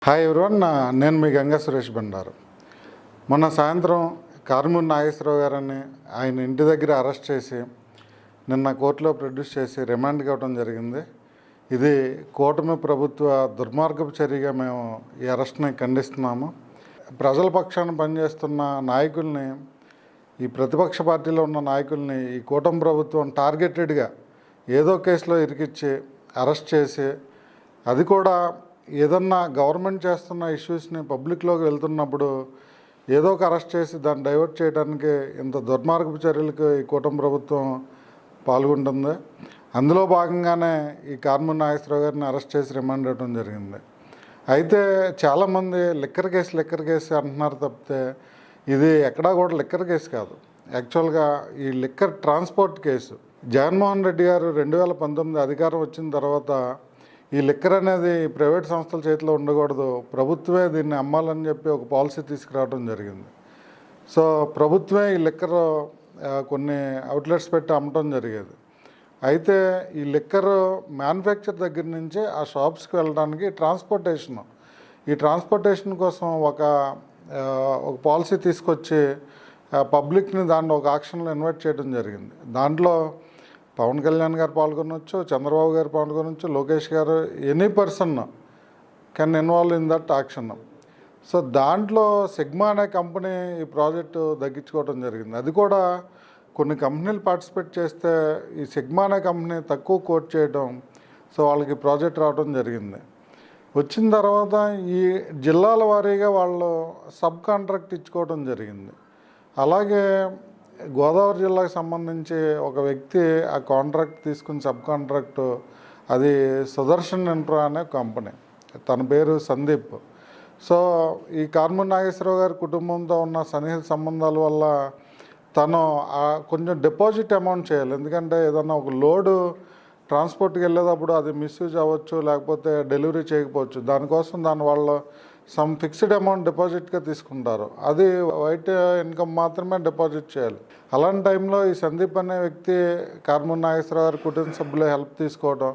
Hi everyone, నేను మీ గంగా సురేష్ బండారు. మొన్న సాయంత్రం కారుమూరి నాగేశ్వరరావు గారని ఆయన ఇంటి దగ్గర అరెస్ట్ చేసి నిన్న కోర్టులో ప్రొడ్యూస్ చేసి రిమాండ్కి ఇవ్వడం జరిగింది. ఇది కూటమి ప్రభుత్వ దుర్మార్గపు చర్యగా మేము ఈ అరెస్ట్ని ఖండిస్తున్నాము. ప్రజల పక్షాన పనిచేస్తున్న నాయకుల్ని, ఈ ప్రతిపక్ష పార్టీలో ఉన్న నాయకుల్ని ఈ కూటమి ప్రభుత్వం టార్గెటెడ్గా ఏదో కేసులో ఇరికిచ్చి అరెస్ట్ చేసి, అది కూడా ఏదన్నా గవర్నమెంట్ చేస్తున్న ఇష్యూస్ని పబ్లిక్లోకి వెళ్తున్నప్పుడు ఏదో ఒక అరెస్ట్ చేసి దాన్ని డైవర్ట్ చేయడానికి ఇంత దుర్మార్గపు చర్యలకు ఈ కూటమి ప్రభుత్వం పాల్గొంటుంది. అందులో భాగంగానే ఈ కారుమూరి నాగేశ్వరరావు గారిని అరెస్ట్ చేసి రిమాండ్ ఇవ్వడం జరిగింది. అయితే చాలామంది లిక్కర్ కేసు అంటున్నారు తప్పితే ఇది ఎక్కడా కూడా లిక్కర్ కేసు కాదు. యాక్చువల్గా ఈ liquor transport case. Jaganmohan Reddy గారు 2019 అధికారం వచ్చిన తర్వాత ఈ లిక్కర్ అనేది ప్రైవేట్ సంస్థల చేతిలో ఉండకూడదు, ప్రభుత్వమే దీన్ని అమ్మాలని చెప్పి ఒక పాలసీ తీసుకురావడం జరిగింది. సో ప్రభుత్వమే ఈ లిక్కర్ కొన్ని అవుట్లెట్స్ పెట్టి అమ్మటం జరిగేది. అయితే ఈ లిక్కర్ మ్యానుఫ్యాక్చర్ దగ్గర నుంచి ఆ షాప్స్కి వెళ్ళడానికి ఈ ట్రాన్స్పోర్టేషన్ కోసం ఒక పాలసీ తీసుకొచ్చి పబ్లిక్ని దాన్ని ఒక ఆక్షన్లో ఇన్వైట్ చేయడం జరిగింది. దాంట్లో పవన్ కళ్యాణ్ గారు పాల్గొనవచ్చు, చంద్రబాబు గారు పాల్గొనవచ్చు, లోకేష్ గారు, any person can involve in that action. So దాంట్లో సిగ్మా అనే కంపెనీ ఈ ప్రాజెక్టు తగ్గించుకోవడం జరిగింది. అది కూడా కొన్ని కంపెనీలు పార్టిసిపేట్ చేస్తే ఈ సిగ్మా అనే కంపెనీ తక్కువ కోట్ చేయడం, సో వాళ్ళకి ప్రాజెక్ట్ రావడం జరిగింది. వచ్చిన తర్వాత ఈ జిల్లాల వారీగా వాళ్ళు సబ్ కాంట్రాక్ట్ ఇచ్చుకోవడం జరిగింది. అలాగే గోదావరి జిల్లాకు సంబంధించి ఒక వ్యక్తి ఆ కాంట్రాక్ట్ తీసుకుని సబ్ కాంట్రాక్టు, అది సుదర్శన్ ఇన్ఫ్రా అనే కంపెనీ, తన పేరు సందీప్. సో ఈ కారుమూరి నాగేశ్వరరావు గారి కుటుంబంతో ఉన్న సన్నిహిత సంబంధాల వల్ల తను కొంచెం డిపాజిట్ అమౌంట్ చేయాలి. ఎందుకంటే ఏదన్నా ఒక లోడు ట్రాన్స్పోర్ట్కి వెళ్ళేటప్పుడు అది మిస్యూజ్ అవ్వచ్చు, లేకపోతే డెలివరీ చేయకపోవచ్చు. దానికోసం వాళ్ళు సమ్ ఫిక్స్డ్ అమౌంట్ డిపాజిట్గా తీసుకుంటారు. అది వైట్ ఇన్కమ్ మాత్రమే డిపాజిట్ చేయాలి. అలాంటి టైంలో ఈ సందీప్ అనే వ్యక్తి కారుమూరి నాగేశ్వరరావు గారి కుటుంబ సభ్యులు హెల్ప్ తీసుకోవడం,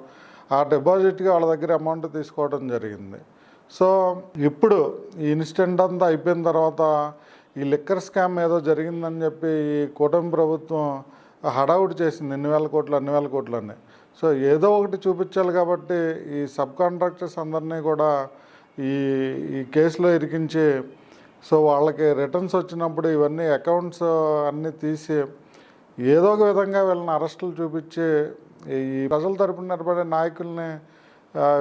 ఆ డిపాజిట్గా వాళ్ళ దగ్గర అమౌంట్ తీసుకోవడం జరిగింది. సో ఇప్పుడు ఈ ఇన్సిడెంట్ అంతా అయిపోయిన తర్వాత ఈ లిక్కర్ స్కామ్ ఏదో జరిగిందని చెప్పి ఈ కూటమి ప్రభుత్వం హడావుడి చేసింది, అన్ని వేల కోట్లు అని. సో ఏదో ఒకటి చూపించాలి కాబట్టి ఈ సబ్ కాంట్రాక్టర్స్ అందరినీ కూడా ఈ కేసులో ఇరికించి, సో వాళ్ళకి రిటర్న్స్ వచ్చినప్పుడు ఇవన్నీ అకౌంట్స్ అన్నీ తీసి ఏదో ఒక విధంగా వీళ్ళని అరెస్టులు చూపించి ఈ ప్రజల తరపున నిలబడే నాయకుల్ని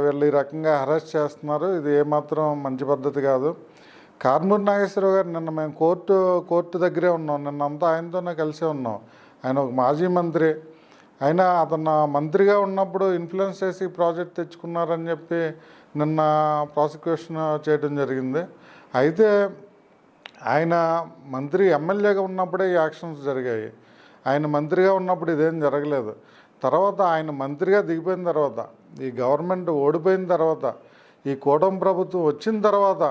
వీళ్ళు ఈ రకంగా అరెస్ట్ చేస్తున్నారు. ఇది ఏమాత్రం మంచి పద్ధతి కాదు. కారుమూరి నాగేశ్వరరావు గారు నిన్న మేము కోర్టు దగ్గరే ఉన్నాం. నిన్నంతా ఆయనతోనే కలిసే ఉన్నాం. ఆయన ఒక మాజీ మంత్రి. అయినా అతను మంత్రిగా ఉన్నప్పుడు ఇన్ఫ్లుయెన్స్ చేసి ప్రాజెక్ట్ తెచ్చుకున్నారని చెప్పి నిన్న ప్రాసిక్యూషన్ చేయడం జరిగింది. అయితే ఆయన మంత్రి ఎమ్మెల్యేగా ఉన్నప్పుడే ఈ యాక్షన్స్ జరిగాయి. ఆయన మంత్రిగా ఉన్నప్పుడు ఇదేం జరగలేదు. తర్వాత ఆయన మంత్రిగా దిగిపోయిన తర్వాత, ఈ గవర్నమెంట్ ఓడిపోయిన తర్వాత, ఈ కూటమి ప్రభుత్వం వచ్చిన తర్వాత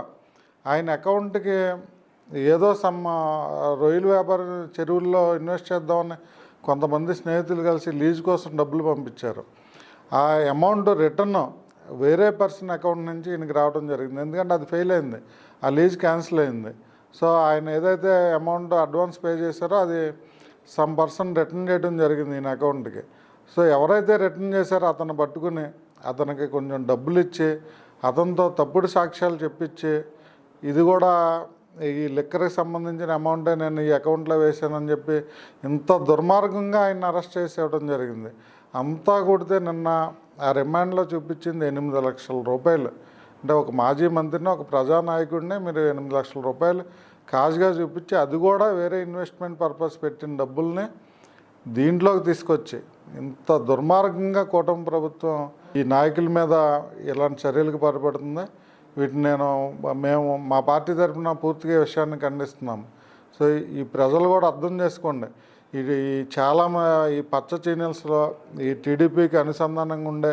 ఆయన అకౌంట్కి ఏదో రొయ్యల వ్యాపారం చెరువుల్లో ఇన్వెస్ట్ చేద్దామని కొంతమంది స్నేహితులు కలిసి లీజ్ కోసం డబ్బులు పంపించారు. ఆ అమౌంట్ రిటర్న్ వేరే పర్సన్ అకౌంట్ నుంచి ఈయనకి రావడం జరిగింది. ఎందుకంటే అది ఫెయిల్ అయింది, ఆ లీజ్ క్యాన్సిల్ అయింది. సో ఆయన ఏదైతే అమౌంట్ అడ్వాన్స్ పే చేశారో అది సమ్ పర్సన్ రిటర్న్ చేయడం జరిగింది ఈయన అకౌంట్కి. సో ఎవరైతే రిటర్న్ చేశారో అతను పట్టుకుని అతనికి కొంచెం డబ్బులు ఇచ్చి, అతనితో తప్పుడు సాక్ష్యాలు చెప్పించి, ఇది కూడా ఈ లిక్కర్కి సంబంధించిన అమౌంటే నేను ఈ అకౌంట్లో వేసానని చెప్పి ఇంత దుర్మార్గంగా ఆయన అరెస్ట్ చేసి ఇవ్వడం జరిగింది. అంతా కొడితే నిన్న ఆ రిమాండ్లో చూపించింది 8 లక్షల రూపాయలు. అంటే ఒక మాజీ మంత్రిని, ఒక ప్రజానాయకుడిని మీరు 8 లక్షల రూపాయలు కాజ్గా చూపించి, అది కూడా వేరే ఇన్వెస్ట్మెంట్ పర్పస్ పెట్టిన డబ్బుల్ని దీంట్లోకి తీసుకొచ్చి ఇంత దుర్మార్గంగా కూటమి ప్రభుత్వం ఈ నాయకుల మీద ఇలాంటి చర్యలకు పాల్పడుతుంది. వీటిని మేము మా పార్టీ తరఫున పూర్తిగా విషయాన్ని ఖండిస్తున్నాము. సో ఈ ప్రజలు కూడా అర్థం చేసుకోండి. ఇది ఈ పచ్చ ఛానల్స్లో, ఈ టీడీపీకి అనుసంధానంగా ఉండే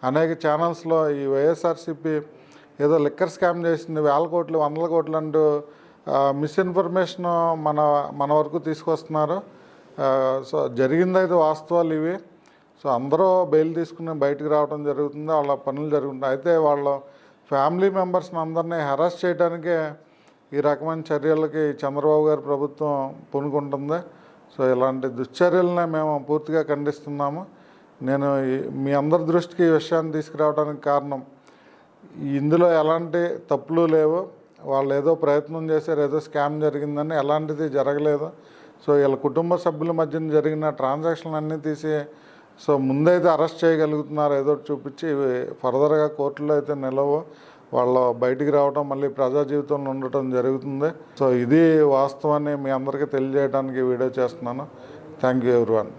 అనేక ఛానల్స్లో ఈ వైఎస్ఆర్సీపీ ఏదో లిక్కర్ స్కామ్ చేసింది, 1000 కోట్లు 100 కోట్లు అంటూ మిస్ఇన్ఫర్మేషన్ మన వరకు తీసుకొస్తున్నారు. సో జరిగిందైతే వాస్తవాలు ఇవి. సో అందరూ బెయిల్ తీసుకుని బయటకు రావడం జరుగుతుంది, వాళ్ళ పనులు జరుగుతున్నాయి. అయితే వాళ్ళు ఫ్యామిలీ మెంబర్స్ని అందరినీ హెరాస్ చేయడానికే ఈ రకమైన చర్యలకి చంద్రబాబు గారి ప్రభుత్వం పూనుకుంటుంది. సో ఇలాంటి దుశ్చర్యలనే మేము పూర్తిగా ఖండిస్తున్నాము. నేను మీ అందరి దృష్టికి ఈ విషయాన్ని తీసుకురావడానికి కారణం, ఇందులో ఎలాంటి తప్పులు లేవు. వాళ్ళు ఏదో ప్రయత్నం చేశారు, ఏదో స్కామ్ జరిగిందని, ఎలాంటిది జరగలేదు. సో వీళ్ళ కుటుంబ సభ్యుల మధ్యన జరిగిన ట్రాన్సాక్షన్ అన్నీ తీసి సో ముందైతే అరెస్ట్ చేయగలుగుతున్నారు ఏదో చూపించి, ఇవి ఫర్దర్గా కోర్టులో అయితే నిలవు. వాళ్ళు బయటికి రావడం, మళ్ళీ ప్రజా జీవితంలో ఉండటం జరుగుతుంది. సో ఇది వాస్తవాన్ని మీ అందరికీ తెలియజేయడానికి వీడియో చేస్తున్నాను. Thank you everyone.